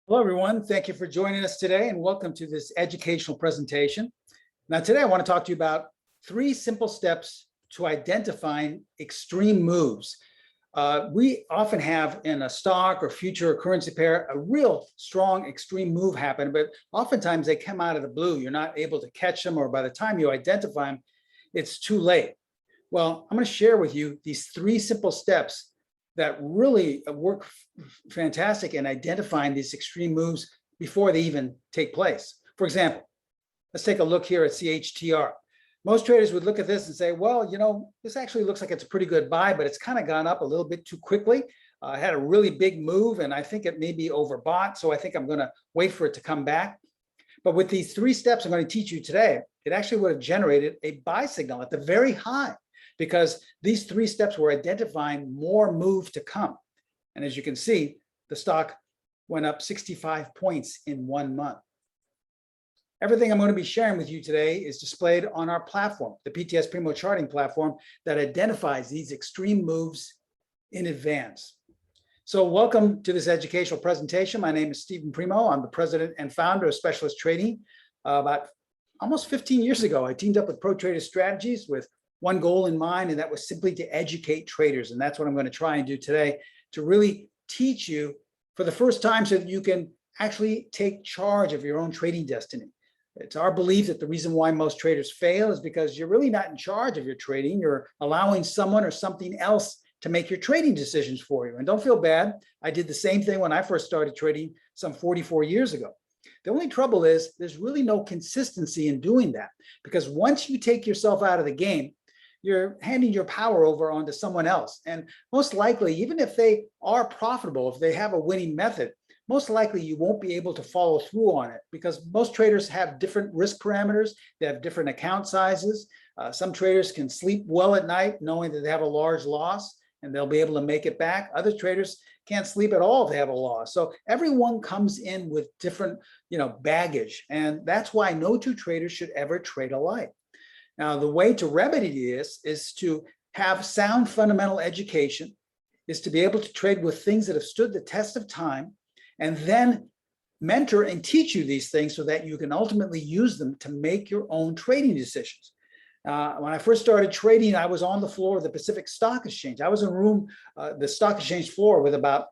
Hello, everyone. Thank you for joining us today and welcome to this educational presentation. Now, today I want to talk to you about 3 simple steps to identifying extreme moves. We often have in a stock or future or currency pair a real strong extreme move happen, but oftentimes they come out of the blue. You're not able to catch them, or by the time you identify them, it's too late. Well, I'm going to share with you these 3 simple steps that really work fantastic in identifying these extreme moves before they even take place. For example, let's take a look here at CHTR. Most traders would look at this and say, well, this actually looks like it's a pretty good buy, but it's kind of gone up a little bit too quickly. Had a really big move, and I think it may be overbought, so I think I'm going to wait for it to come back. But with these 3 steps I'm going to teach you today, it actually would have generated a buy signal at the very high, because these 3 steps were identifying more move to come. And as you can see, the stock went up 65 points in 1 month. Everything I'm going to be sharing with you today is displayed on our platform, the PTS Primo charting platform that identifies these extreme moves in advance. So welcome to this educational presentation. My name is Steven Primo. I'm the president and founder of Specialist Trading. About almost 15 years ago, I teamed up with Pro Trader Strategies with one goal in mind, and that was simply to educate traders. And that's what I'm going to try and do today, to really teach you for the first time so that you can actually take charge of your own trading destiny. It's our belief that the reason why most traders fail is because you're really not in charge of your trading. You're allowing someone or something else to make your trading decisions for you. And don't feel bad. I did the same thing when I first started trading some 44 years ago. The only trouble is there's really no consistency in doing that, because once you take yourself out of the game, you're handing your power over onto someone else. And most likely, even if they are profitable, if they have a winning method, most likely you won't be able to follow through on it, because most traders have different risk parameters. They have different account sizes. Some traders can sleep well at night knowing that they have a large loss and they'll be able to make it back. Other traders can't sleep at all if they have a loss. So everyone comes in with different, baggage. And that's why no 2 traders should ever trade alike. Now, the way to remedy this is to have sound fundamental education, is to be able to trade with things that have stood the test of time, and then mentor and teach you these things so that you can ultimately use them to make your own trading decisions. When I first started trading, I was on the floor of the Pacific Stock Exchange. I was in a room, the stock exchange floor, with about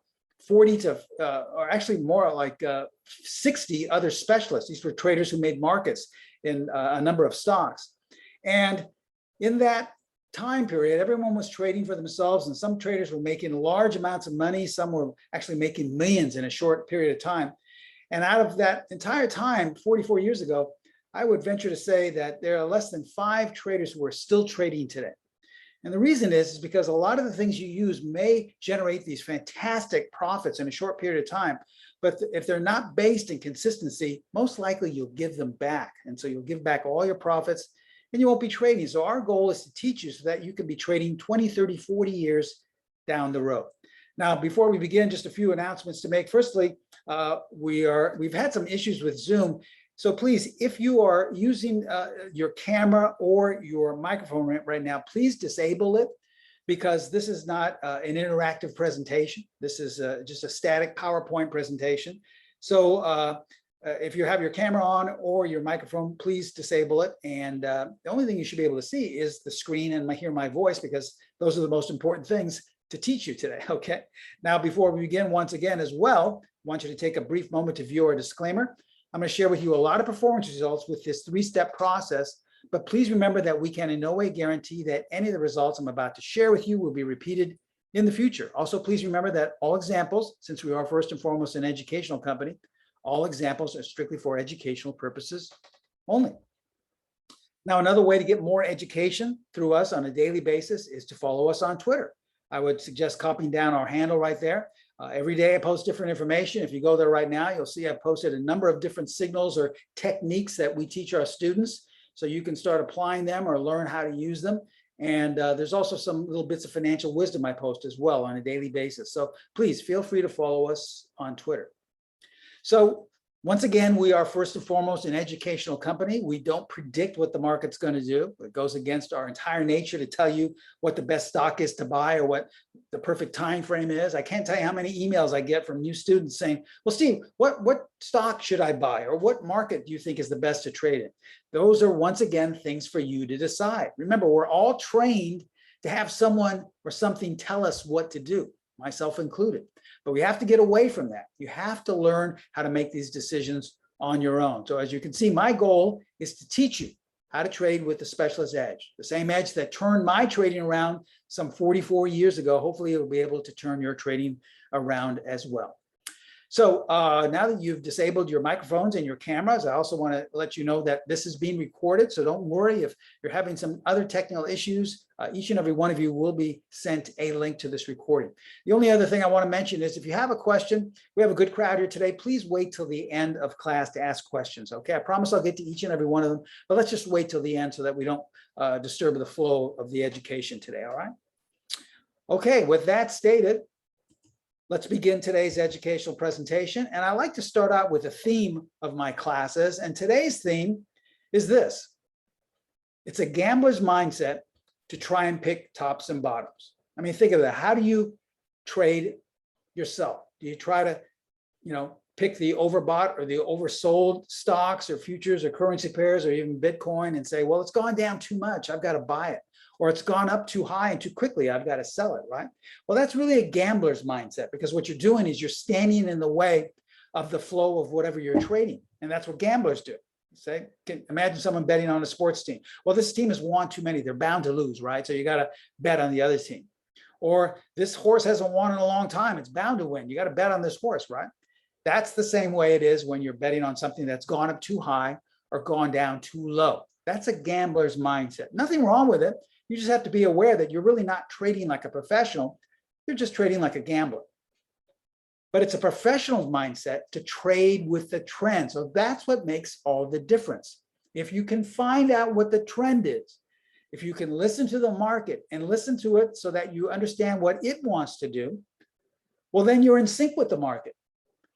40 to, or actually more like 60 other specialists. These were traders who made markets in a number of stocks. And in that time period, everyone was trading for themselves, and some traders were making large amounts of money. Some were actually making millions in a short period of time. And out of that entire time, 44 years ago, I would venture to say that there are less than 5 traders who are still trading today. And the reason is because a lot of the things you use may generate these fantastic profits in a short period of time, but if they're not based in consistency, most likely you'll give them back. And so you'll give back all your profits, and you won't be trading. So our goal is to teach you so that you can be trading 20, 30, 40 years down the road. Now, before we begin, just a few announcements to make. Firstly, we've had some issues with Zoom. So please, if you are using your camera or your microphone right now, please disable it, because this is not an interactive presentation. This is just a static PowerPoint presentation. So if you have your camera on or your microphone, please disable it. And the only thing you should be able to see is the screen and hear my voice, because those are the most important things to teach you today, okay? Now, before we begin, once again as well, I want you to take a brief moment to view our disclaimer. I'm going to share with you a lot of performance results with this 3-step process, but please remember that we can in no way guarantee that any of the results I'm about to share with you will be repeated in the future. Also, please remember that all examples, since we are first and foremost an educational company, all examples are strictly for educational purposes only. Now, another way to get more education through us on a daily basis is to follow us on Twitter. I would suggest copying down our handle right there. Every day I post different information. If you go there right now, you'll see I've posted a number of different signals or techniques that we teach our students, so you can start applying them or learn how to use them. And there's also some little bits of financial wisdom I post as well on a daily basis. So please feel free to follow us on Twitter. So Once again, we are first and foremost an educational company. We don't predict what the market's going to do. It goes against our entire nature to tell you what the best stock is to buy or what the perfect time frame is. I can't tell you how many emails I get from new students saying, well, Steve, what stock should I buy, or what market do you think is the best to trade in? Those are, once again, things for you to decide. Remember, we're all trained to have someone or something tell us what to do, myself included. But we have to get away from that. You have to learn how to make these decisions on your own. So as you can see, my goal is to teach you how to trade with the specialist edge, the same edge that turned my trading around some 44 years ago. Hopefully it'll be able to turn your trading around as well. So now that you've disabled your microphones and your cameras, I also want to let you know that this is being recorded. So don't worry if you're having some other technical issues. Each and every one of you will be sent a link to this recording. The only other thing I want to mention is if you have a question, we have a good crowd here today. Please wait till the end of class to ask questions. Okay, I promise I'll get to each and every one of them, but let's just wait till the end so that we don't disturb the flow of the education today. All right. Okay, with that stated, let's begin today's educational presentation. And I like to start out with a theme of my classes. And today's theme is this. It's a gambler's mindset to try and pick tops and bottoms. I mean, think of that. How do you trade yourself? Do you try to, pick the overbought or the oversold stocks or futures or currency pairs or even Bitcoin and say, well, it's gone down too much, I've got to buy it. Or it's gone up too high and too quickly, I've got to sell it, right? Well, that's really a gambler's mindset, because what you're doing is you're standing in the way of the flow of whatever you're trading. And that's what gamblers do. Say, imagine someone betting on a sports team. Well, this team has won too many, they're bound to lose, right? So you got to bet on the other team. Or this horse hasn't won in a long time, it's bound to win. You got to bet on this horse, right? That's the same way it is when you're betting on something that's gone up too high or gone down too low. That's a gambler's mindset. Nothing wrong with it. You just have to be aware that you're really not trading like a professional. You're just trading like a gambler. But it's a professional mindset to trade with the trend. So that's what makes all the difference. If you can find out what the trend is, if you can listen to the market and listen to it so that you understand what it wants to do, well, then you're in sync with the market.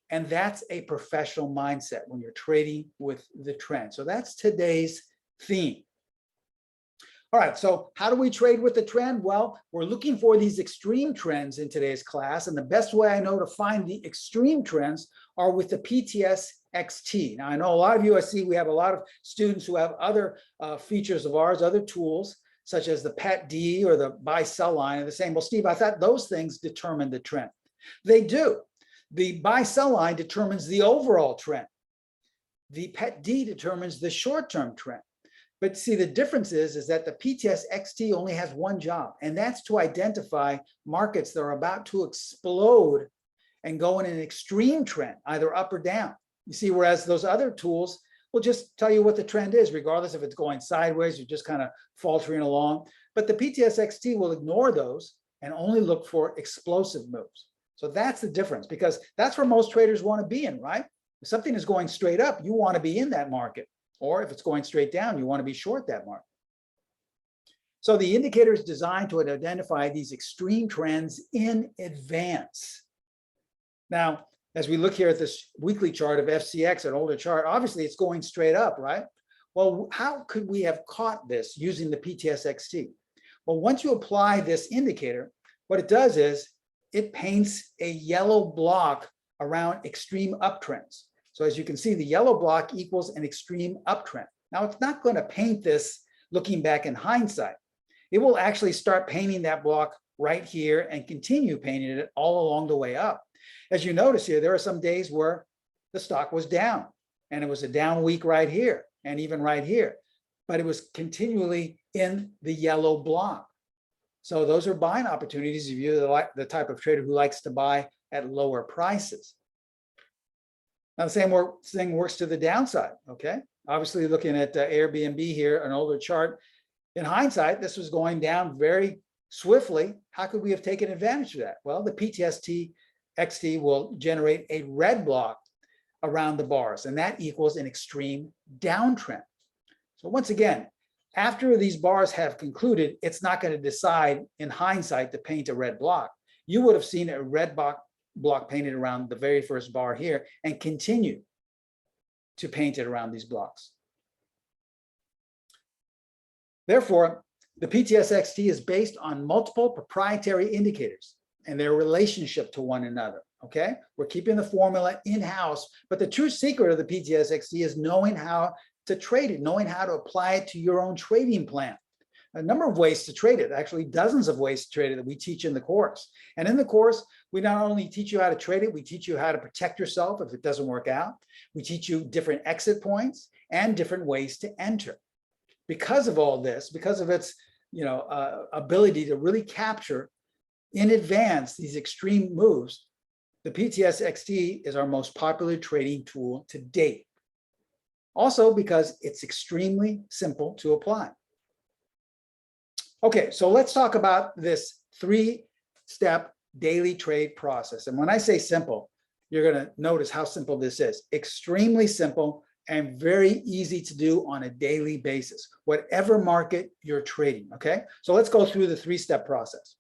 And that's a professional mindset when you're trading with the trend. So that's today's theme. All right, so how do we trade with the trend? Well, we're looking for these extreme trends in today's class. And the best way I know to find the extreme trends are with the PTS-XT. Now, I know a lot of you, I see we have a lot of students who have other features of ours, other tools, such as the PET-D or the buy-sell line. And they're saying, well, Steve, I thought those things determine the trend. They do. The buy-sell line determines the overall trend. The PET-D determines the short-term trend. But see, the difference is that the PTS-XT only has one job, and that's to identify markets that are about to explode and go in an extreme trend, either up or down. You see, whereas those other tools will just tell you what the trend is, regardless if it's going sideways or just kind of faltering along. But the PTS-XT will ignore those and only look for explosive moves. So that's the difference, because that's where most traders want to be in, right? If something is going straight up, you want to be in that market. Or if it's going straight down, you want to be short that market. So the indicator is designed to identify these extreme trends in advance. Now, as we look here at this weekly chart of FCX, an older chart, obviously it's going straight up, right? Well, how could we have caught this using the PTS-XT? Well, once you apply this indicator, what it does is it paints a yellow block around extreme uptrends. So as you can see, the yellow block equals an extreme uptrend. Now, it's not going to paint this looking back in hindsight. It will actually start painting that block right here and continue painting it all along the way up. As you notice here, there are some days where the stock was down, and it was a down week right here and even right here, but it was continually in the yellow block. So those are buying opportunities if you're the type of trader who likes to buy at lower prices. Now, the same thing works to the downside, okay? Obviously, looking at Airbnb here, an older chart, in hindsight, this was going down very swiftly. How could we have taken advantage of that? Well, the PTS-XT will generate a red block around the bars, and that equals an extreme downtrend. So once again, after these bars have concluded, it's not going to decide in hindsight to paint a red block. You would have seen a red block painted around the very first bar here and continue. to paint it around these blocks. Therefore, the PTS-XT is based on multiple proprietary indicators and their relationship to one another, okay? We're keeping the formula in-house, but the true secret of the PTS-XT is knowing how to trade it, knowing how to apply it to your own trading plan. A number of ways to trade it, actually dozens of ways to trade it that we teach in the course. And in the course, we not only teach you how to trade it, we teach you how to protect yourself if it doesn't work out. We teach you different exit points and different ways to enter. Because of all this, because of its ability to really capture in advance these extreme moves, the PTS-XT is our most popular trading tool to date. Also because it's extremely simple to apply. Okay, so let's talk about this 3-step daily trade process. And when I say simple, you're going to notice how simple this is. Extremely simple and very easy to do on a daily basis, whatever market you're trading, okay? So let's go through the 3-step process.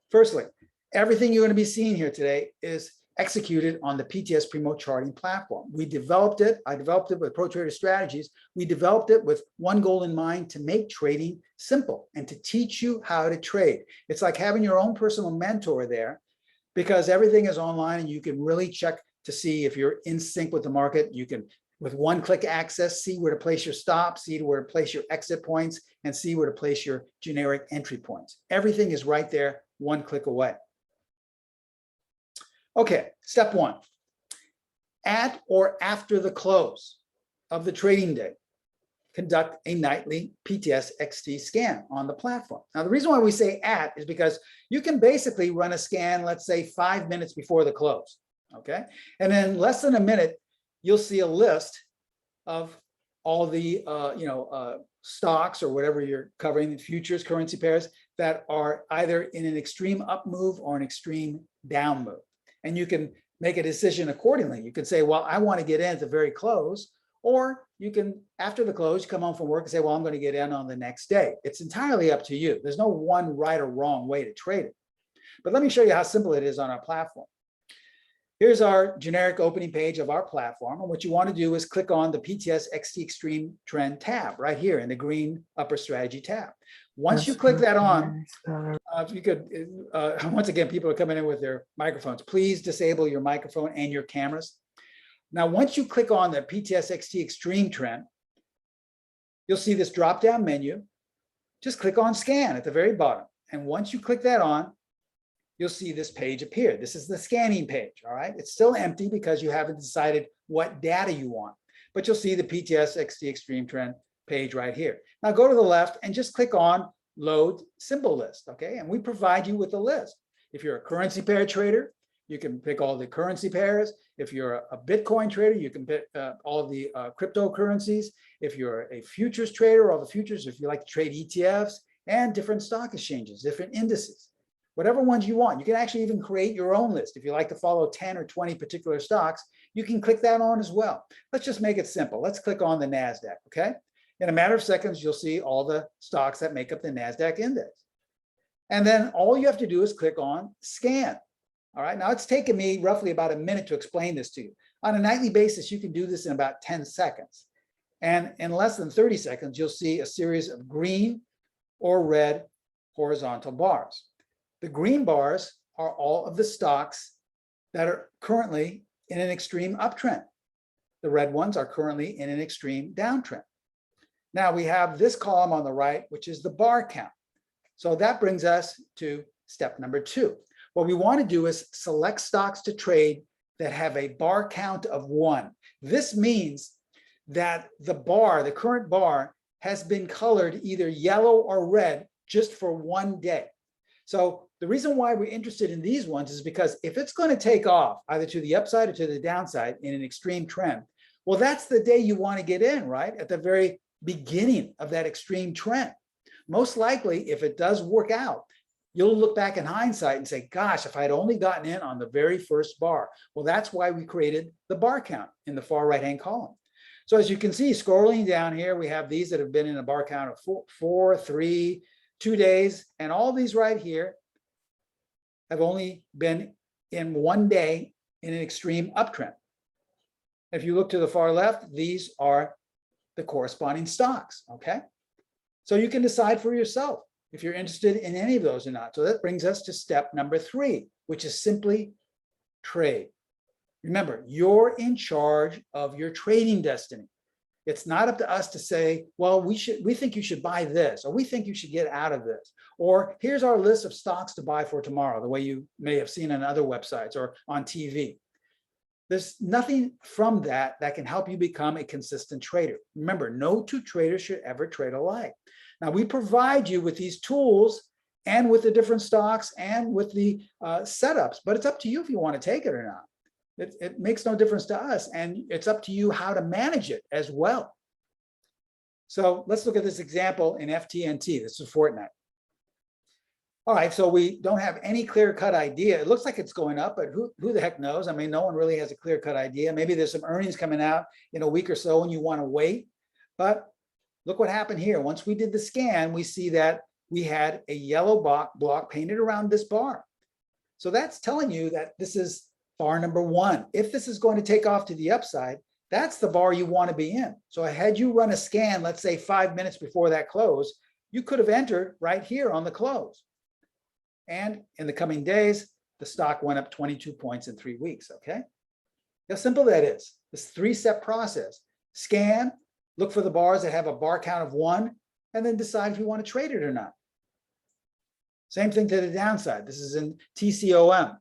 Firstly, everything you're going to be seeing here today is executed on the PTS Primo charting platform. We developed it, I developed it with Pro Trader Strategies. We developed it with one goal in mind: to make trading simple and to teach you how to trade. It's like having your own personal mentor there, because everything is online and you can really check to see if you're in sync with the market. You can, with one-click access, see where to place your stops, see where to place your exit points, and see where to place your generic entry points. Everything is right there, one click away. Okay, step 1. At or after the close of the trading day, conduct a nightly PTS-XT scan on the platform. Now, the reason why we say at is because you can basically run a scan, let's say 5 minutes before the close, okay? And then less than a minute, you'll see a list of all the stocks or whatever you're covering, the futures, currency pairs, that are either in an extreme up move or an extreme down move. And you can make a decision accordingly. You can say, well, I want to get in at the very close, or you can, after the close, come home from work and say, well, I'm going to get in on the next day. It's entirely up to you. There's no one right or wrong way to trade it. But let me show you how simple it is on our platform. Here's our generic opening page of our platform. And what you want to do is click on the PTS-XT Extreme Trend tab right here in the green upper strategy tab. Once you click that on, if you could, once again, people are coming in with their microphones. Please disable your microphone and your cameras. Now, once you click on the PTS-XT Extreme Trend, you'll see this drop-down menu. Just click on Scan at the very bottom. And once you click that on, you'll see this page appear. This is the scanning page, all right? It's still empty because you haven't decided what data you want, but you'll see the PTS-XT Extreme Trend page right here. Now go to the left and just click on Load Symbol List, okay? And we provide you with a list. If you're a currency pair trader, you can pick all the currency pairs. If you're a Bitcoin trader, you can pick all the cryptocurrencies. If you're a futures trader, all the futures. If you like to trade ETFs and different stock exchanges, different indices, whatever ones you want. You can actually even create your own list. If you like to follow 10 or 20 particular stocks, you can click that on as well. Let's just make it simple. Let's click on the NASDAQ, okay? In a matter of seconds, you'll see all the stocks that make up the NASDAQ index. And then all you have to do is click on Scan. All right, now it's taken me roughly about a minute to explain this to you. On a nightly basis, you can do this in about 10 seconds. And in less than 30 seconds, you'll see a series of green or red horizontal bars. The green bars are all of the stocks that are currently in an extreme uptrend. The red ones are currently in an extreme downtrend. Now we have this column on the right, which is the bar count. So that brings us to step number 2. What we want to do is select stocks to trade that have a bar count of 1. This means that the bar, the current bar, has been colored either yellow or red just for 1 day. So the reason why we're interested in these ones is because if it's going to take off either to the upside or to the downside in an extreme trend, well, that's the day you want to get in, right? At the very beginning of that extreme trend. Most likely, if it does work out, you'll look back in hindsight and say, gosh, if I had only gotten in on the very first bar. Well, that's why we created the bar count in the far right-hand column. So as you can see, scrolling down here, we have these that have been in a bar count of 4, 3, 2 days, and all these right here have only been in 1 day in an extreme uptrend. If you look to the far left, these are the corresponding stocks, okay? So you can decide for yourself if you're interested in any of those or not. So that brings us to step number 3, which is simply trade. Remember, you're in charge of your trading destiny. It's not up to us to say, well, we think you should buy this, or we think you should get out of this, or here's our list of stocks to buy for tomorrow, the way you may have seen on other websites or on TV. There's nothing from that that can help you become a consistent trader. Remember, no two traders should ever trade alike. Now, we provide you with these tools and with the different stocks and with the setups, but it's up to you if you want to take it or not. It makes no difference to us, and it's up to you how to manage it as well. So let's look at this example in FTNT. This is Fortnite. All right, so we don't have any clear-cut idea. It looks like it's going up, but who the heck knows? I mean, no one really has a clear-cut idea. Maybe there's some earnings coming out in a week or so and you want to wait. But look what happened here. Once we did the scan, we see that we had a yellow block painted around this bar. So that's telling you that this is bar number 1. If this is going to take off to the upside, that's the bar you want to be in. So had you run a scan, let's say 5 minutes before that close, you could have entered right here on the close. And in the coming days, the stock went up 22 points in 3 weeks, okay? How simple that is. This 3-step process. Scan, look for the bars that have a bar count of 1, and then decide if you want to trade it or not. Same thing to the downside. This is in TCOM,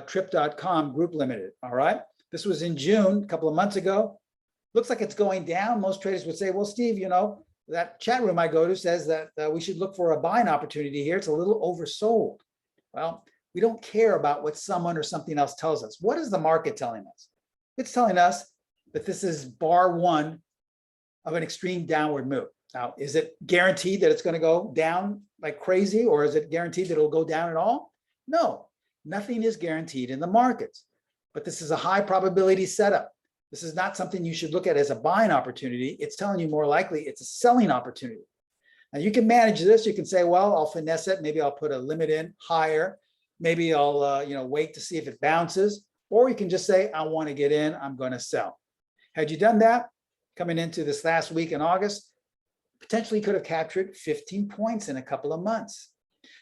Trip.com Group Limited, all right? This was in June, a couple of months ago. Looks like it's going down. Most traders would say, well, Steve, you know, that chat room I go to says that we should look for a buying opportunity here. It's a little oversold. Well, we don't care about what someone or something else tells us. What is the market telling us? It's telling us that this is bar 1 of an extreme downward move. Now, is it guaranteed that it's going to go down like crazy, or is it guaranteed that it'll go down at all? No, nothing is guaranteed in the markets, but this is a high probability setup. This is not something you should look at as a buying opportunity. It's telling you more likely it's a selling opportunity. Now you can manage this. You can say, well, I'll finesse it. Maybe I'll put a limit in higher. Maybe I'll wait to see if it bounces. Or you can just say, I want to get in. I'm going to sell. Had you done that coming into this last week in August, potentially could have captured 15 points in a couple of months.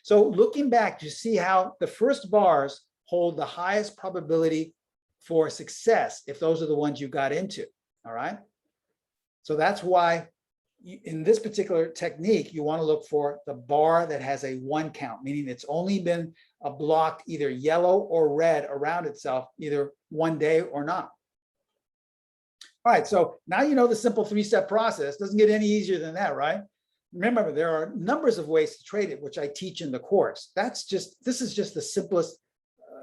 So looking back, you see how the first bars hold the highest probability for success if those are the ones you got into, all right? So that's why in this particular technique, you want to look for the bar that has a 1 count, meaning it's only been blocked either yellow or red around itself, either one day or not. All right, so now you know the simple 3-step process. Doesn't get any easier than that, right? Remember, there are numbers of ways to trade it, which I teach in the course. This is just the simplest,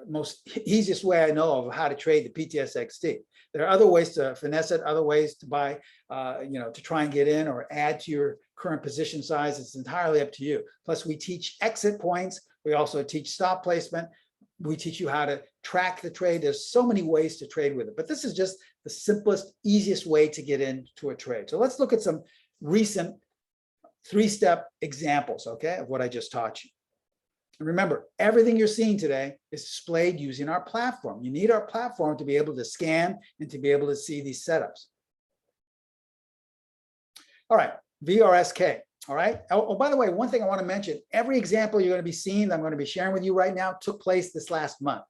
most easiest way I know of how to trade the PTS-XT. There are other ways to finesse it, other ways to buy, to try and get in or add to your current position size. It's entirely up to you. Plus, we teach exit points. We also teach stop placement. We teach you how to track the trade. There's so many ways to trade with it, but this is just the simplest, easiest way to get into a trade. So let's look at some recent 3-step examples, okay, of what I just taught you. And remember, everything you're seeing today is displayed using our platform. You need our platform to be able to scan and to be able to see these setups. All right, VRSK. All right. Oh, by the way, one thing I want to mention, every example you're going to be seeing, that I'm going to be sharing with you right now, took place this last month.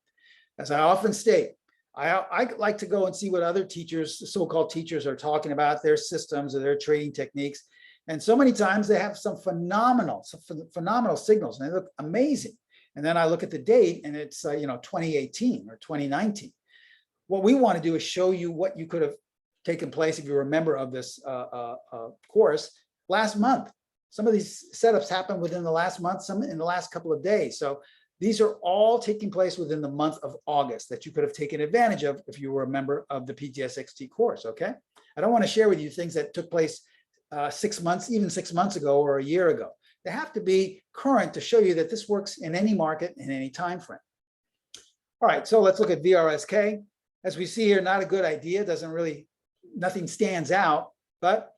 As I often state, I like to go and see what other teachers, so-called teachers, are talking about, their systems or their trading techniques. And so many times they have some phenomenal signals, and they look amazing. And then I look at the date, and it's 2018 or 2019. What we want to do is show you what you could have taken place if you're a member of this course last month. Some of these setups happened within the last month, some in the last couple of days. So these are all taking place within the month of August that you could have taken advantage of if you were a member of the PTS-XT course, okay? I don't want to share with you things that took place 6 months, even 6 months ago or a year ago. They have to be current to show you that this works in any market, in any time frame. All right, so let's look at VRSK. As we see here, not a good idea, nothing stands out, but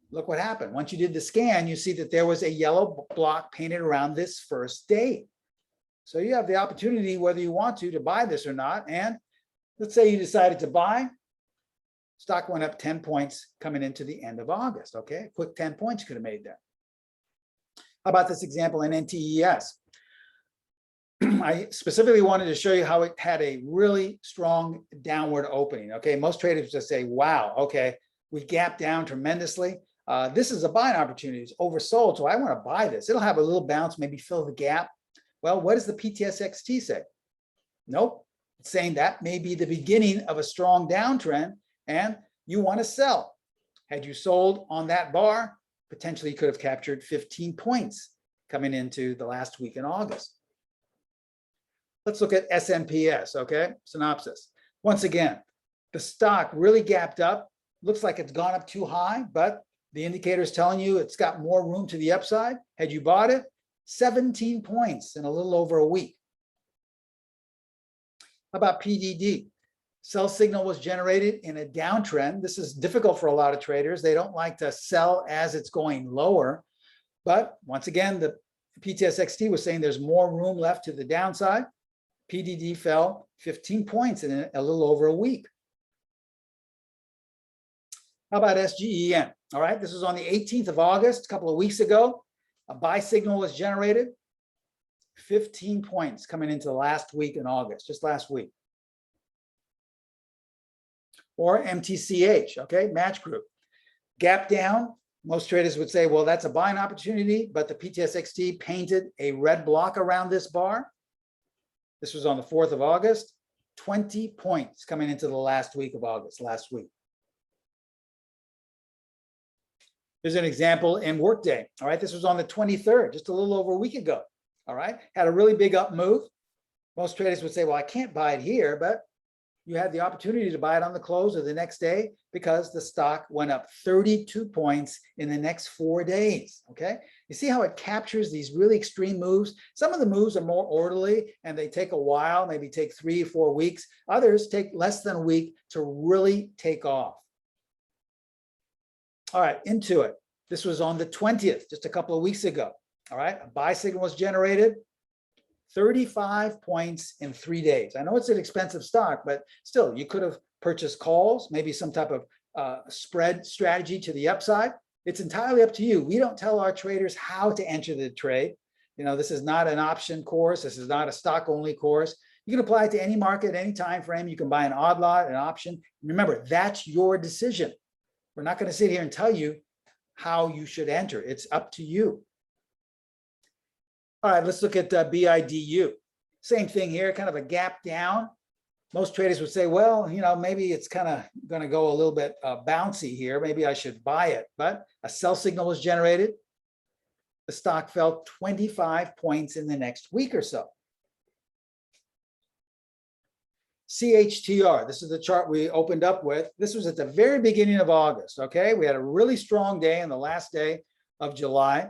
look what happened. Once you did the scan, you see that there was a yellow block painted around this first date. So you have the opportunity, whether you want to buy this or not. And let's say you decided to buy. Stock went up 10 points coming into the end of August, okay? Quick 10 points you could have made there. How about this example in NTES? I specifically wanted to show you how it had a really strong downward opening, okay? Most traders just say, wow, okay, we gapped down tremendously. This is a buying opportunity. It's oversold, so I want to buy this. It'll have a little bounce, maybe fill the gap. Well, what does the PTS-XT say? Nope. It's saying that may be the beginning of a strong downtrend and you want to sell. Had you sold on that bar, potentially you could have captured 15 points coming into the last week in August. Let's look at SNPS, okay? Synopsis. Once again, the stock really gapped up. Looks like it's gone up too high, but the indicator is telling you it's got more room to the upside. Had you bought it, 17 points in a little over a week. How about PDD? Sell signal was generated in a downtrend. This is difficult for a lot of traders. They don't like to sell as it's going lower. But once again, the PTS-XT was saying there's more room left to the downside. PDD fell 15 points in a little over a week. How about SGEN? All right, this was on the 18th of August, a couple of weeks ago. A buy signal was generated. 15 points coming into the last week in August, just last week. Or MTCH, okay, match group. Gap down, most traders would say, well, that's a buying opportunity, but the PTS-XT painted a red block around this bar. This was on the 4th of August, 20 points coming into the last week of August, last week. Here's an example in Workday. All right, this was on the 23rd, just a little over a week ago. All right, had a really big up move. Most traders would say, well, I can't buy it here, but you had the opportunity to buy it on the close or the next day because the stock went up 32 points in the next 4 days, okay? You see how it captures these really extreme moves? Some of the moves are more orderly and they take a while, maybe take 3 or 4 weeks. Others take less than a week to really take off. All right, into it. This was on the 20th, just a couple of weeks ago. All right, a buy signal was generated, 35 points in 3 days. I know it's an expensive stock, but still, you could have purchased calls, maybe some type of spread strategy to the upside. It's entirely up to you. We don't tell our traders how to enter the trade. You know, this is not an option course. This is not a stock only course. You can apply it to any market, any time frame. You can buy an odd lot, an option. Remember, that's your decision. We're not going to sit here and tell you how you should enter. It's up to you. All right, let's look at BIDU. Same thing here, kind of a gap down. Most traders would say, well, you know, maybe it's kind of going to go a little bit bouncy here. Maybe I should buy it. But a sell signal was generated. The stock fell 25 points in the next week or so. CHTR, this is the chart we opened up with. This was at the very beginning of August, okay? We had a really strong day on the last day of July,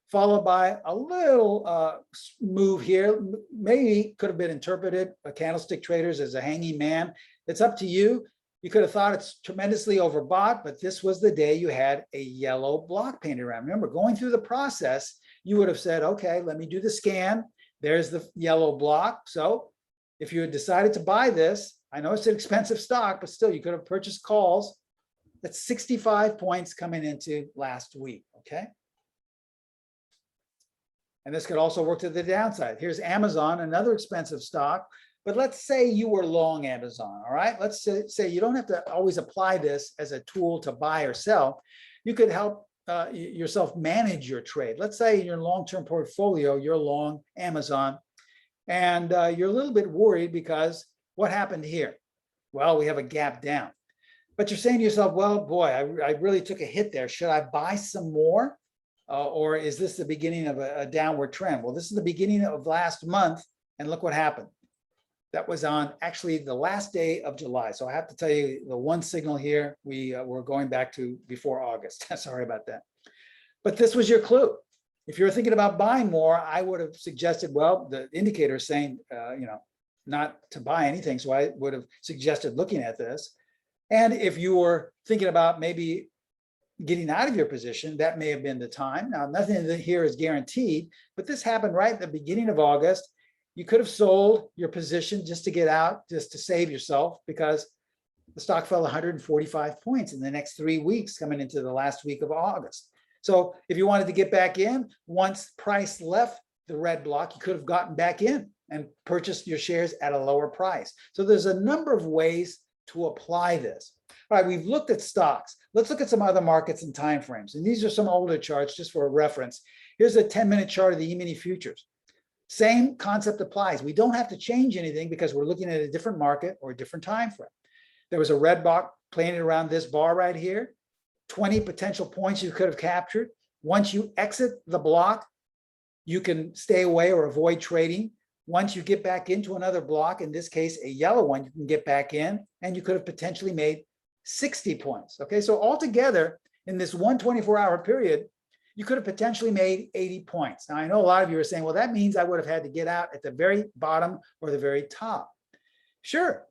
followed by a little move here. Maybe could have been interpreted by candlestick traders as a hanging man. It's up to you. You could have thought it's tremendously overbought, but this was the day you had a yellow block painted around. Remember, going through the process, you would have said, okay, let me do the scan. There's the yellow block. So if you had decided to buy this, I know it's an expensive stock, but still you could have purchased calls. That's 65 points coming into last week, okay? And this could also work to the downside. Here's Amazon, another expensive stock, but let's say you were long Amazon, all right? Let's say you don't have to always apply this as a tool to buy or sell. You could help yourself manage your trade. Let's say in your long-term portfolio, you're long Amazon, and you're a little bit worried because what happened here? Well, we have a gap down. But you're saying to yourself, well, boy, I really took a hit there. Should I buy some more? Or is this the beginning of a downward trend? Well, this is the beginning of last month, and look what happened. That was on actually the last day of July. So I have to tell you the one signal here, we're going back to before August. Sorry about that. But this was your clue. If you're thinking about buying more, I would have suggested, well, the indicator is saying, not to buy anything. So I would have suggested looking at this. And if you were thinking about maybe getting out of your position, that may have been the time. Now, nothing here is guaranteed, but this happened right at the beginning of August. You could have sold your position just to get out, just to save yourself, because the stock fell 145 points in the next 3 weeks coming into the last week of August. So if you wanted to get back in, once price left the red block, you could have gotten back in and purchased your shares at a lower price. So there's a number of ways to apply this. All right, we've looked at stocks. Let's look at some other markets and timeframes. And these are some older charts just for a reference. Here's a 10-minute chart of the E-mini futures. Same concept applies. We don't have to change anything because we're looking at a different market or a different time frame. There was a red block playing around this bar right here. 20 potential points you could have captured. Once you exit the block, you can stay away or avoid trading. Once you get back into another block, in this case, a yellow one, you can get back in and you could have potentially made 60 points. Okay, so altogether in this 124-hour period, you could have potentially made 80 points. Now, I know a lot of you are saying, well, that means I would have had to get out at the very bottom or the very top. Sure,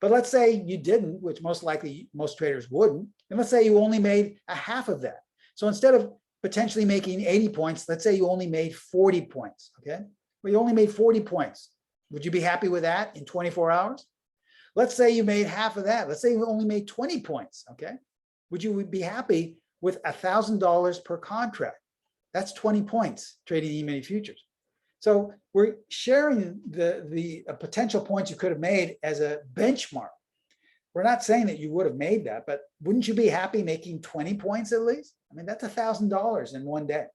but let's say you didn't, which most likely most traders wouldn't, and let's say you only made a half of that. So instead of potentially making 80 points, let's say you only made 40 points, okay? Well, you only made 40 points. Would you be happy with that in 24 hours? Let's say you made half of that. Let's say you only made 20 points, okay? Would you be happy with $1,000 per contract? That's 20 points trading E-mini futures. So we're sharing the potential points you could have made as a benchmark. We're not saying that you would have made that, but wouldn't you be happy making 20 points at least? I mean, that's $1,000 in one day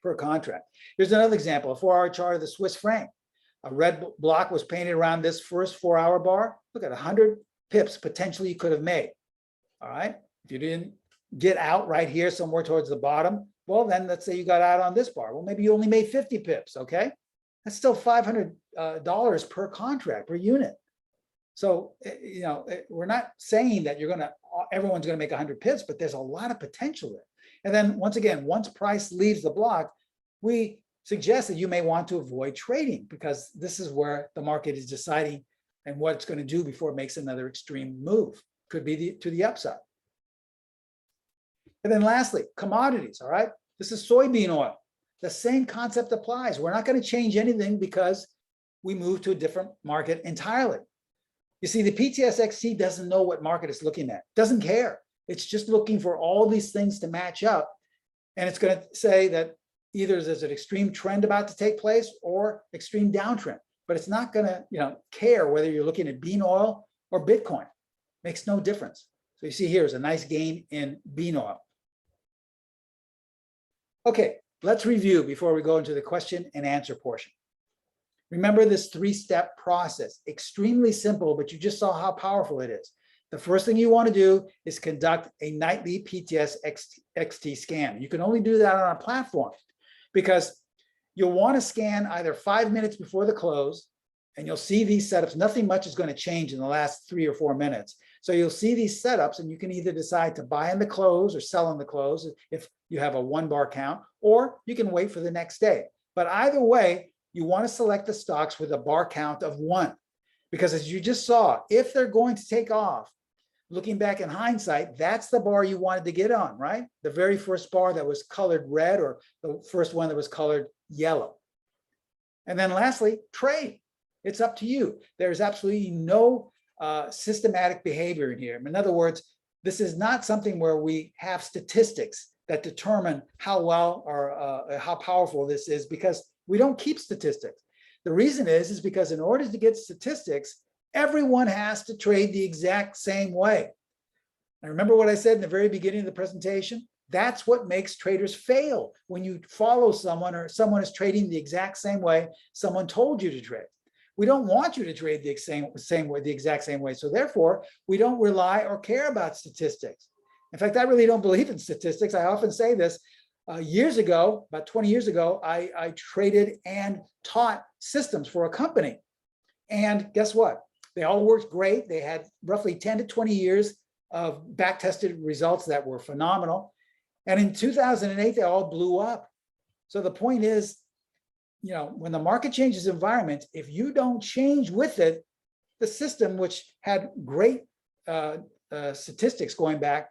per contract. Here's another example, a 4-hour chart of the Swiss franc. A red block was painted around this first 4-hour bar. Look at 100 pips potentially you could have made. All right. If you didn't get out right here somewhere towards the bottom, well, then let's say you got out on this bar. Well, maybe you only made 50 pips. Okay. That's still $500 per contract, per unit. So, you know, we're not saying that everyone's going to make 100 pips, but there's a lot of potential there. And then once again, once price leaves the block, we suggest that you may want to avoid trading because this is where the market is deciding and what it's going to do before it makes another extreme move. Could be to the upside. And then lastly, commodities, all right? This is soybean oil. The same concept applies. We're not going to change anything because we move to a different market entirely. You see, the PTS-XT doesn't know what market it's looking at, doesn't care. It's just looking for all these things to match up. And it's going to say that either there's an extreme trend about to take place or extreme downtrend, but it's not going to, care whether you're looking at bean oil or Bitcoin. Makes no difference. So you see here is a nice gain in bean oil. Okay, let's review before we go into the question and answer portion. Remember this 3-step process, extremely simple, but you just saw how powerful it is. The first thing you want to do is conduct a nightly PTS-XT scan. You can only do that on a platform because you'll want to scan either 5 minutes before the close, and you'll see these setups. Nothing much is going to change in the last 3 or 4 minutes. So you'll see these setups, and you can either decide to buy in the close or sell in the close if you have a 1-bar count, or you can wait for the next day. But either way, you want to select the stocks with a bar count of 1. Because as you just saw, if they're going to take off, looking back in hindsight, that's the bar you wanted to get on, right? The very first bar that was colored red or the first one that was colored yellow. And then lastly, trade. It's up to you. There's absolutely no systematic behavior in here. In other words, this is not something where we have statistics that determine how well or how powerful this is, because we don't keep statistics. The reason is because in order to get statistics, everyone has to trade the exact same way. And remember what I said in the very beginning of the presentation? That's what makes traders fail. When you follow someone or someone is trading the exact same way someone told you to trade. We don't want you to trade the exact same way. So therefore, we don't rely or care about statistics. In fact, I really don't believe in statistics. I often say this. Years ago, about 20 years ago, I traded and taught systems for a company. And guess what? They all worked great. They had roughly 10 to 20 years of back-tested results that were phenomenal. And in 2008, they all blew up. So the point is, when the market changes environment, if you don't change with it, the system, which had great statistics going back,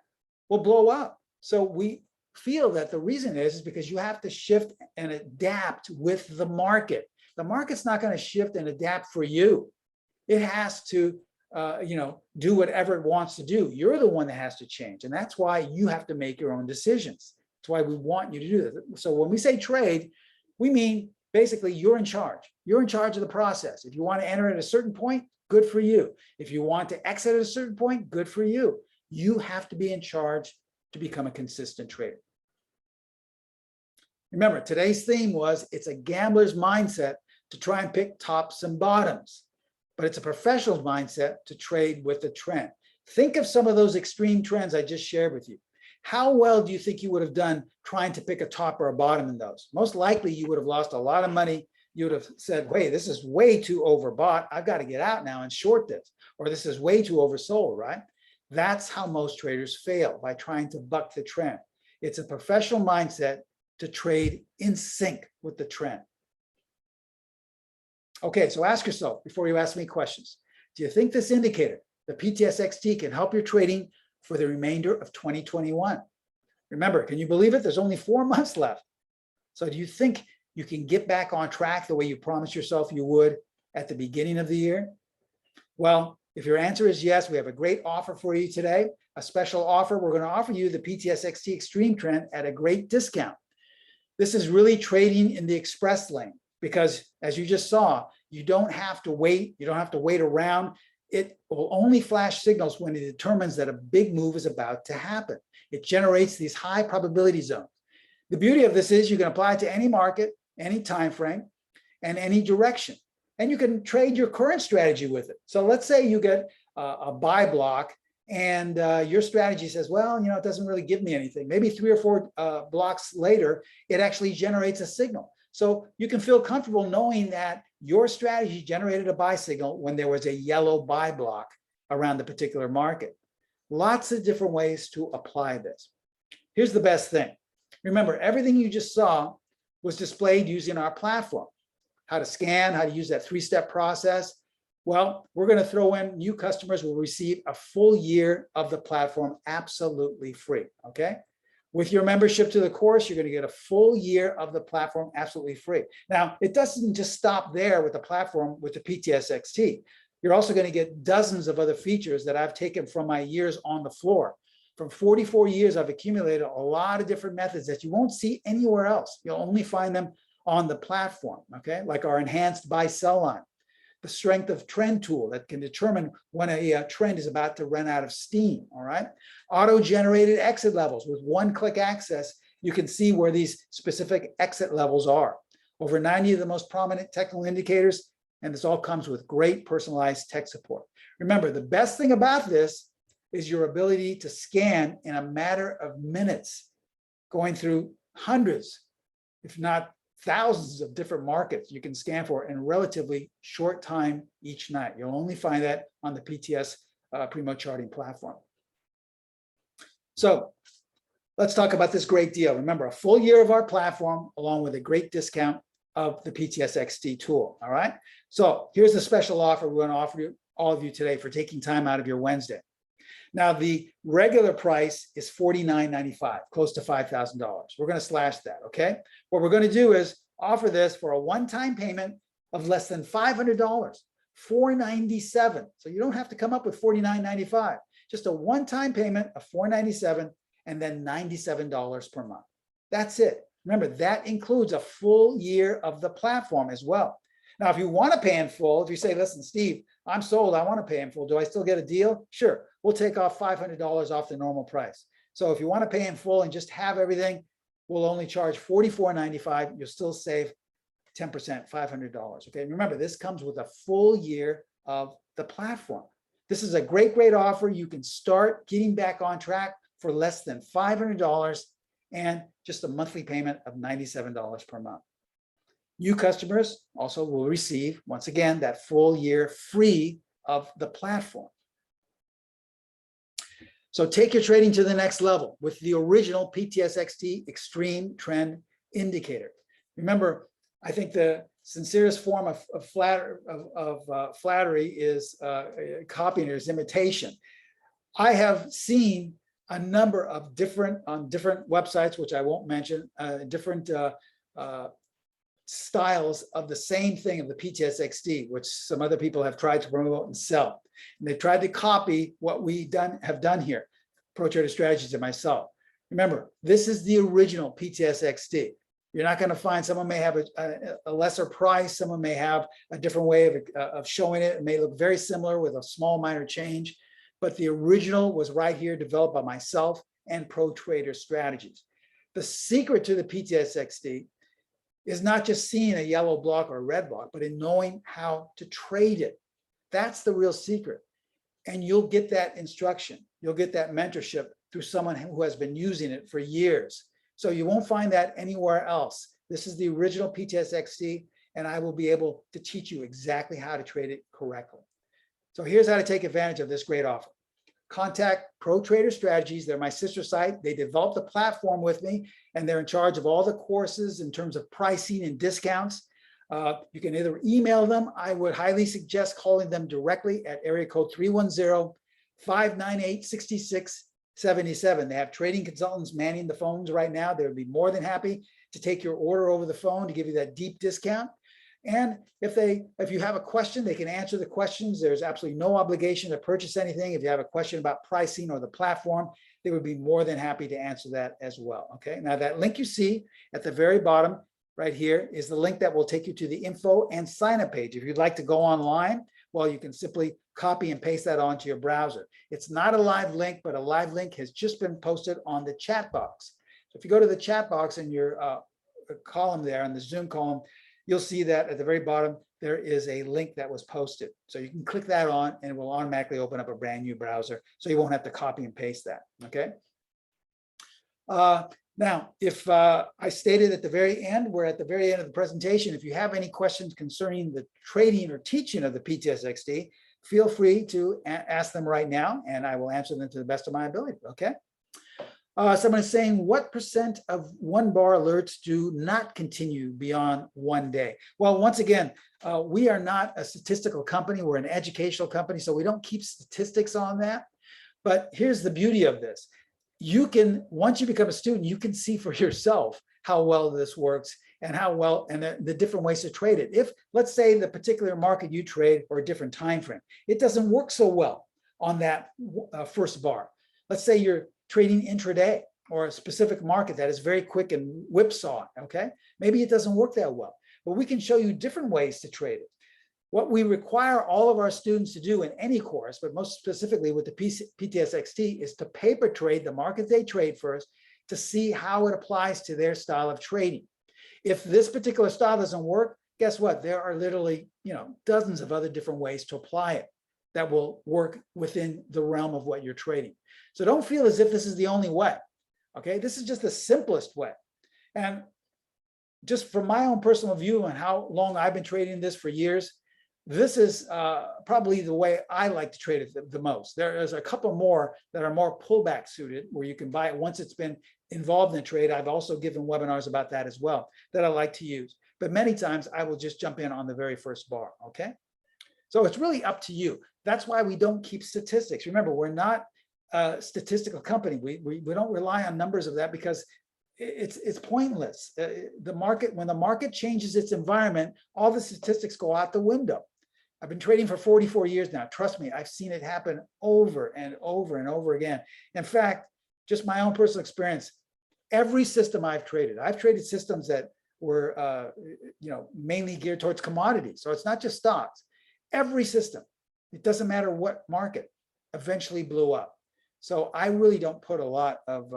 will blow up. So we feel that the reason is because you have to shift and adapt with the market. The market's not going to shift and adapt for you. It has to do whatever it wants to do. You're the one that has to change. And that's why you have to make your own decisions. That's why we want you to do this. So when we say trade, we mean basically you're in charge. You're in charge of the process. If you want to enter at a certain point, good for you. If you want to exit at a certain point, good for you. You have to be in charge to become a consistent trader. Remember, today's theme was it's a gambler's mindset to try and pick tops and bottoms, but it's a professional's mindset to trade with the trend. Think of some of those extreme trends I just shared with you. How well do you think you would have done trying to pick a top or a bottom in those? Most likely you would have lost a lot of money. You would have said, wait, this is way too overbought. I've got to get out now and short this. Or this is way too oversold, right? That's how most traders fail, by trying to buck the trend. It's a professional mindset to trade in sync with the trend. Okay, so ask yourself before you ask me questions, do you think this indicator, the PTS-XT, can help your trading for the remainder of 2021? Remember, can you believe it? There's only 4 months left. So do you think you can get back on track the way you promised yourself you would at the beginning of the year? Well, if your answer is yes, we have a great offer for you today, a special offer. We're going to offer you the PTS-XT Extreme Trend at a great discount. This is really trading in the express lane because, as you just saw, you don't have to wait. You don't have to wait around. It will only flash signals when it determines that a big move is about to happen. It generates these high probability zones. The beauty of this is you can apply it to any market, any time frame, and any direction. And you can trade your current strategy with it. So let's say you get a buy block and your strategy says, well, it doesn't really give me anything. Maybe 3 or 4 blocks later, it actually generates a signal. So you can feel comfortable knowing that your strategy generated a buy signal when there was a yellow buy block around the particular market. Lots of different ways to apply this. Here's the best thing. Remember, everything you just saw was displayed using our platform. How to scan, how to use that 3-step process. Well, we're going to throw in new customers will receive a full year of the platform absolutely free, okay? With your membership to the course, you're going to get a full year of the platform absolutely free. Now, it doesn't just stop there with the platform with the PTS-XT. You're also going to get dozens of other features that I've taken from my years on the floor. From 44 years, I've accumulated a lot of different methods that you won't see anywhere else. You'll only find them on the platform, okay? Like our enhanced buy-sell line, the strength of trend tool that can determine when a trend is about to run out of steam, all right? Auto-generated exit levels with one-click access. You can see where these specific exit levels are. Over 90 of the most prominent technical indicators, and this all comes with great personalized tech support. Remember, the best thing about this is your ability to scan in a matter of minutes, going through hundreds, if not thousands of different markets you can scan for in relatively short time each night. You'll only find that on the PTS Primo charting platform. So let's talk about this great deal. Remember, a full year of our platform along with a great discount of the PTS-XT tool, all right? So here's the special offer we're going to offer you, all of you today, for taking time out of your Wednesday. Now, the regular price is $49.95, close to $5,000. We're going to slash that, okay? What we're going to do is offer this for a one-time payment of less than $500, $497. So you don't have to come up with $49.95, just a one-time payment of $497 and then $97 per month. That's it. Remember, that includes a full year of the platform as well. Now, if you want to pay in full, if you say, listen, Steve, I'm sold, I want to pay in full, do I still get a deal? Sure, we'll take off $500 off the normal price. So if you want to pay in full and just have everything, we'll only charge $44.95. You'll still save 10%, $500, okay? Remember, this comes with a full year of the platform. This is a great, great offer. You can start getting back on track for less than $500 and just a monthly payment of $97 per month. New customers also will receive, once again, that full year free of the platform. So take your trading to the next level with the original PTS-XT Extreme Trend Indicator. Remember, I think the sincerest form of flattery is copying or is imitation. I have seen a number of different, on different websites, which I won't mention, different styles of the same thing of the PTS-XD, which some other people have tried to promote and sell. And they've tried to copy what we have done here, Pro Trader Strategies and myself. Remember, this is the original PTS-XD. You're not going to find, someone may have a lesser price, someone may have a different way of showing it. It may look very similar with a small minor change, but the original was right here, developed by myself and Pro Trader Strategies. The secret to the PTS-XD is not just seeing a yellow block or a red block, but in knowing how to trade it. That's the real secret. And you'll get that instruction. You'll get that mentorship through someone who has been using it for years. So you won't find that anywhere else. This is the original PTS-XD, and I will be able to teach you exactly how to trade it correctly. So here's how to take advantage of this great offer. Contact Pro Trader Strategies. They're my sister site. They developed a platform with me, and they're in charge of all the courses in terms of pricing and discounts. You can either email them. I would highly suggest calling them directly at area code 310-598-6677. They have trading consultants manning the phones right now. They would be more than happy to take your order over the phone to give you that deep discount. And if you have a question, they can answer the questions. There's absolutely no obligation to purchase anything. If you have a question about pricing or the platform, they would be more than happy to answer that as well. Okay, now that link you see at the very bottom right here is the link that will take you to the info and sign up page. If you'd like to go online, well, you can simply copy and paste that onto your browser. It's not a live link, but a live link has just been posted on the chat box. So if you go to the chat box in your column there, in the Zoom column, you'll see that at the very bottom, there is a link that was posted. So you can click that on and it will automatically open up a brand new browser. So you won't have to copy and paste that, okay? Now, if I stated at the very end, we're at the very end of the presentation. If you have any questions concerning the trading or teaching of the PTS-XD, feel free to ask them right now and I will answer them to the best of my ability, okay? Someone is saying, what % of one bar alerts do not continue beyond one day? Well, once again, we are not a statistical company. We're an educational company, so we don't keep statistics on that. But here's the beauty of this. You can, once you become a student, you can see for yourself how well this works and how well, and the different ways to trade it. If, let's say, the particular market you trade or a different time frame, it doesn't work so well on that first bar. Let's say you're trading intraday or a specific market that is very quick and whipsaw, okay? Maybe it doesn't work that well, but we can show you different ways to trade it. What we require all of our students to do in any course, but most specifically with the PTS-XT, is to paper trade the market they trade first to see how it applies to their style of trading. If this particular style doesn't work, guess what? There are literally, dozens of other different ways to apply it that will work within the realm of what you're trading. So don't feel as if this is the only way, okay? This is just the simplest way. And just from my own personal view and how long I've been trading this for years, this is probably the way I like to trade it the most. There's a couple more that are more pullback suited where you can buy it once it's been involved in a trade. I've also given webinars about that as well that I like to use. But many times I will just jump in on the very first bar, okay? So it's really up to you. That's why we don't keep statistics. Remember, we're not a statistical company. We don't rely on numbers of that because it's pointless. The market, when the market changes its environment, all the statistics go out the window. I've been trading for 44 years now. Trust me, I've seen it happen over and over and over again. In fact, just my own personal experience, every system I've traded systems that were mainly geared towards commodities. So it's not just stocks. Every system, it doesn't matter what market, eventually blew up. So I really don't put a lot of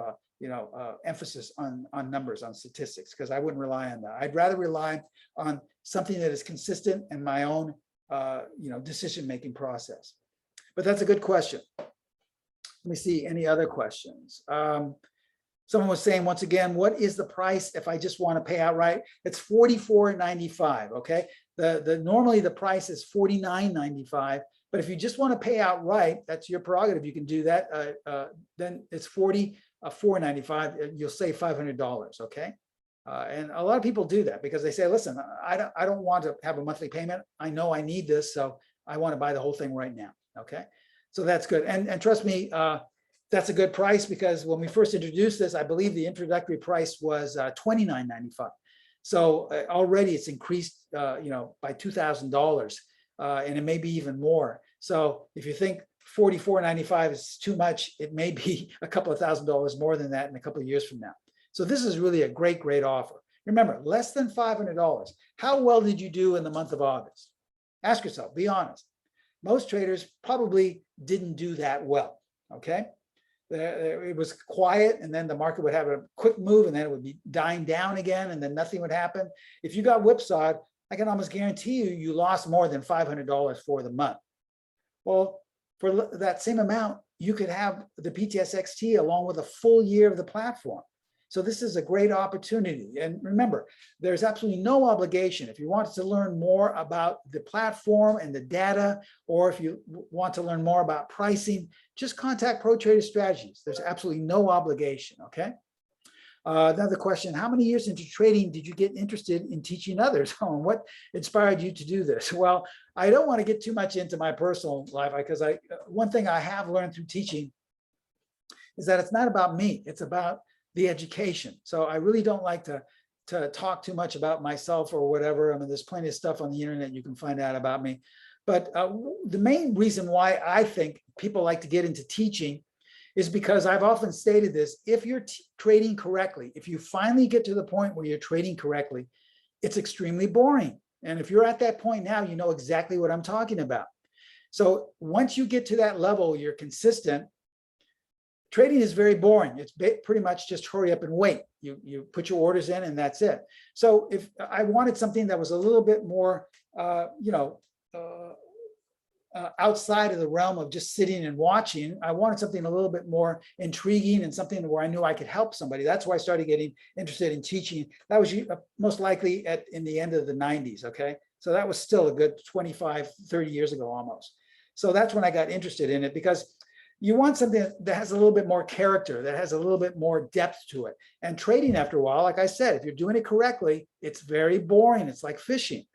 emphasis on numbers, on statistics, because I wouldn't rely on that. I'd rather rely on something that is consistent in my own decision-making process. But that's a good question. Let me see any other questions. Someone was saying, once again, what is the price if I just want to pay outright? It's $44.95, okay? Normally the price is $49.95, but if you just want to pay outright, that's your prerogative. You can do that. Then it's $44.95. You'll save $500, okay? And a lot of people do that because they say, listen, I don't want to have a monthly payment. I know I need this, so I want to buy the whole thing right now, okay? So that's good. And trust me, that's a good price because when we first introduced this, I believe the introductory price was $29.95. So already it's increased, by $2,000, and it may be even more. So if you think $44.95 is too much, it may be a couple of $1,000s more than that in a couple of years from now. So this is really a great, great offer. Remember, less than $500. How well did you do in the month of August? Ask yourself, be honest. Most traders probably didn't do that well, okay? It was quiet, and then the market would have a quick move, and then it would be dying down again, and then nothing would happen. If you got whipsawed, I can almost guarantee you lost more than $500 for the month. Well, for that same amount, you could have the PTS-XT along with a full year of the platform. So this is a great opportunity. And remember, there's absolutely no obligation. If you want to learn more about the platform and the data, or if you want to learn more about pricing, just contact Pro Trader Strategies. There's absolutely no obligation, okay? Another question, how many years into trading did you get interested in teaching others? And what inspired you to do this? Well, I don't want to get too much into my personal life, because one thing I have learned through teaching is that it's not about me, it's about the education. So I really don't like to talk too much about myself or whatever. I mean, there's plenty of stuff on the internet you can find out about me. But the main reason why I think people like to get into teaching is because I've often stated this: if you're trading correctly, if you finally get to the point where you're trading correctly, it's extremely boring. And if you're at that point now, you know exactly what I'm talking about. So once you get to that level, you're consistent. Trading is very boring. It's pretty much just hurry up and wait. You put your orders in and that's it. So if I wanted something that was a little bit more, outside of the realm of just sitting and watching, I wanted something a little bit more intriguing and something where I knew I could help somebody. That's why I started getting interested in teaching. That was most likely in the end of the 90s, okay? So that was still a good 25, 30 years ago almost. So that's when I got interested in it, because you want something that has a little bit more character, that has a little bit more depth to it. And trading, after a while, like I said, if you're doing it correctly, it's very boring. It's like fishing.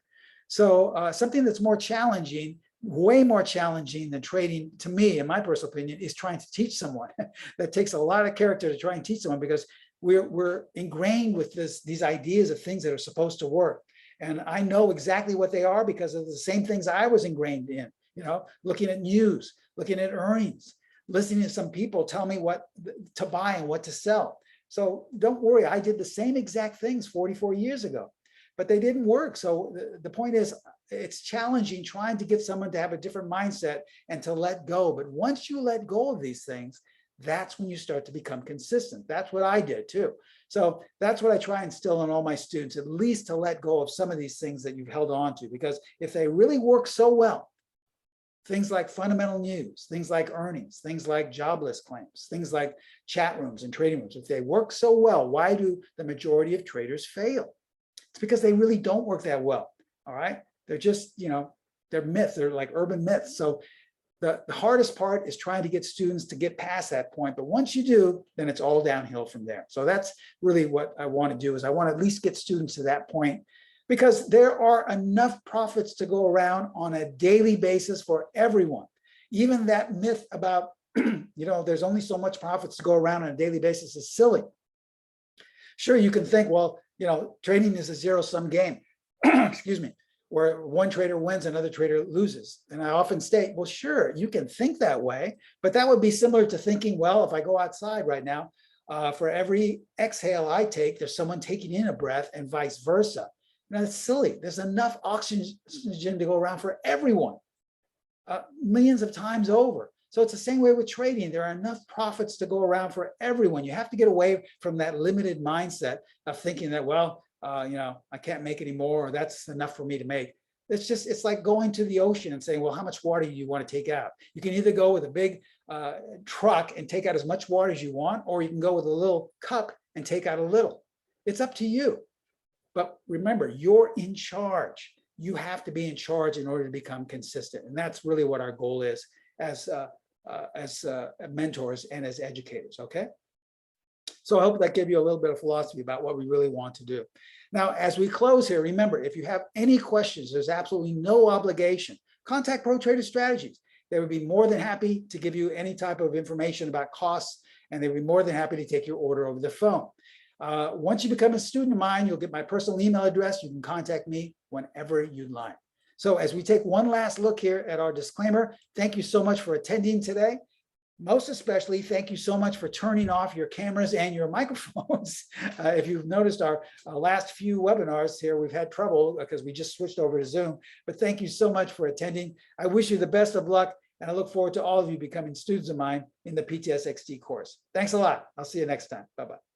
So something that's more challenging, way more challenging than trading, to me, in my personal opinion, is trying to teach someone. That takes a lot of character to try and teach someone, because we're ingrained with these ideas of things that are supposed to work. And I know exactly what they are because of the same things I was ingrained in, looking at news, looking at earnings, listening to some people tell me what to buy and what to sell. So don't worry, I did the same exact things 44 years ago, but they didn't work. So the point is, it's challenging trying to get someone to have a different mindset and to let go. But once you let go of these things, that's when you start to become consistent. That's what I did too. So that's what I try and instill in all my students, at least to let go of some of these things that you've held on to, because if they really work so well, things like fundamental news, things like earnings, things like jobless claims, things like chat rooms and trading rooms, if they work so well, why do the majority of traders fail? It's because they really don't work that well, all right? They're just, they're myths, they're like urban myths. So the hardest part is trying to get students to get past that point. But once you do, then it's all downhill from there. So that's really what I want to do, is I want to at least get students to that point, because there are enough profits to go around on a daily basis for everyone. Even that myth about, there's only so much profits to go around on a daily basis is silly. Sure, you can think, well, trading is a zero-sum game, excuse me, where one trader wins, another trader loses. And I often state, well, sure, you can think that way, but that would be similar to thinking, well, if I go outside right now, for every exhale I take, there's someone taking in a breath, and vice versa. That's silly. There's enough oxygen to go around for everyone, millions of times over. So it's the same way with trading. There are enough profits to go around for everyone. You have to get away from that limited mindset of thinking that, well, I can't make any more, or that's enough for me to make. It's like going to the ocean and saying, well, how much water do you want to take out? You can either go with a big truck and take out as much water as you want, or you can go with a little cup and take out a little. It's up to you. But remember, you're in charge. You have to be in charge in order to become consistent. And that's really what our goal is as mentors and as educators, okay? So I hope that gave you a little bit of philosophy about what we really want to do. Now, as we close here, remember, if you have any questions, there's absolutely no obligation. Contact Pro Trader Strategies. They would be more than happy to give you any type of information about costs, and they'd be more than happy to take your order over the phone. Once you become a student of mine, you'll get my personal email address. You can contact me whenever you'd like. So as we take one last look here at our disclaimer, thank you so much for attending today. Most especially, thank you so much for turning off your cameras and your microphones. If you've noticed our last few webinars here, we've had trouble because we just switched over to Zoom. But thank you so much for attending. I wish you the best of luck, and I look forward to all of you becoming students of mine in the PTS-XT course. Thanks a lot. I'll see you next time. Bye-bye.